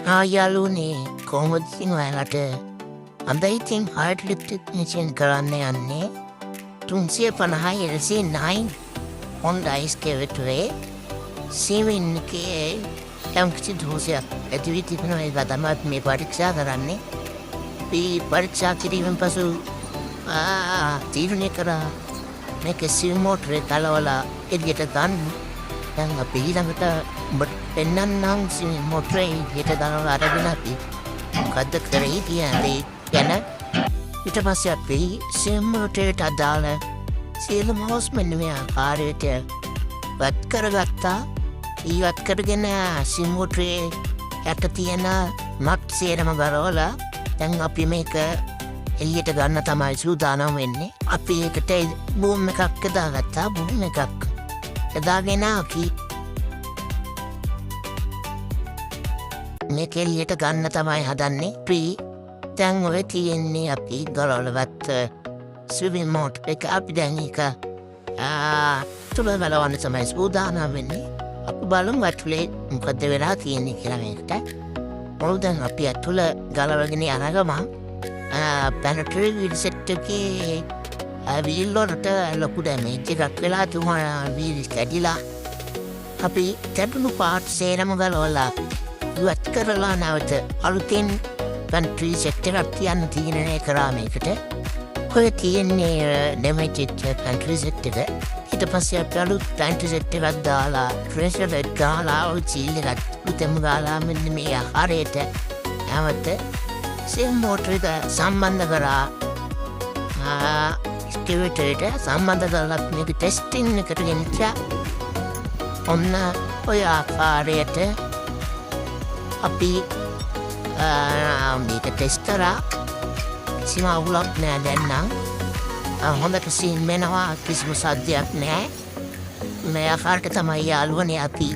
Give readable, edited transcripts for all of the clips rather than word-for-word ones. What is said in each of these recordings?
යාළුවනේ කොහොමද ඉතින් ඔයාලට අද ඉතින් හાર્ට් ලිෆ්ට් කරන්න යන්නේ 350 LC9 Honda Excavator සීමින් එකේ යම් කිසි දෝෂයක් ඇති වී තිබෙනවා. ඒක තමයි මේ පරීක්ෂා කරන්නේ. මේ පරීක්ෂා කිරීමෙන් පසු තීරණය කරා මේක සිම් මෝටරේ කලවලා එළියට ගන්න. දැන් අපි ඊළඟට ඔබට පෙන්නන්නම් සිම් මෝටරේ එළියට දානවා අරගෙන අපි මොකද්ද කරේ කියන්නේ ගැන. ඊට පස්සේ අපි සිම් මෝටරේට අදාළ සියලුම හොස් මෙන්න මේ ආකාරයට වත් කරගත්තා. ඉවත් කරගෙන සිම් මෝටරේ යට තියෙන නට් සියරම ගලවලා දැන් අපි මේක එළියට ගන්න තමයි සූදානම් වෙන්නේ. අපි ඒකට බූම් එකක් දාගත්තා. බූම් එකක් දාගෙන අපි මේක එළියට ගන්න තමයි හදන්නේ. දැන් ඔය තියෙන්නේ අපි ගලවලවත් ස්විමින් මෝටර් එක. අපි දැන් ඒක තුල බලවන්න තමයි සූදානම් වෙන්නේ. අපි බලමු ඇතුලේ මොකද වෙලා තියෙන්නේ කියලා මේකට. මොකද දැන් අපි ඇතුල ගලවගෙන යනගම පැනටරි වීල් සෙට් එකේ වීල් වලට ලොකු ඩැමේජ් එකක් වෙලා තුමා වීල් කැඩිලා අපි කැඩුණු පාර්ට් සේරම ගලවලා ඉවත් කරලා නැවත අලුතෙන් පැනටරි සෙට් එකක් තියන්න තීරණය කරා මේකට. ඔය තියෙන්නේ ඩැමේජ් පැනටරි සෙට් එක. ඊට පස්සේ අපි අලුත් පැනටරි සෙට් එකක් දාලා ප්‍රෙෂර් එක ගාලා ඔය සීල් එකත් උතෙම ගාලා මෙන්න මේ ආකාරයට නැවත සිම් මෝටර් එක සම්බන්ධ කරා. ස්ටිවේටරේට සම්බන්ධ කරලා මේක ටෙස්ටිං එකට ගෙනිච්චා. ඔන්න ඔය ආකාරයට අපි මේක ටෙස්ට් කරා. කිසිම අවුලක් නෑ. දැන් නම් හොඳට සීන් වෙනවා. කිසිම සද්දයක් නෑ. මේ ආකාරයට තමයි යාළුවනේ අපි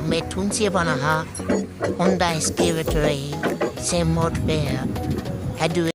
මේ 350 Honda Excavator සිම් මෝටරේ හැදුවේ.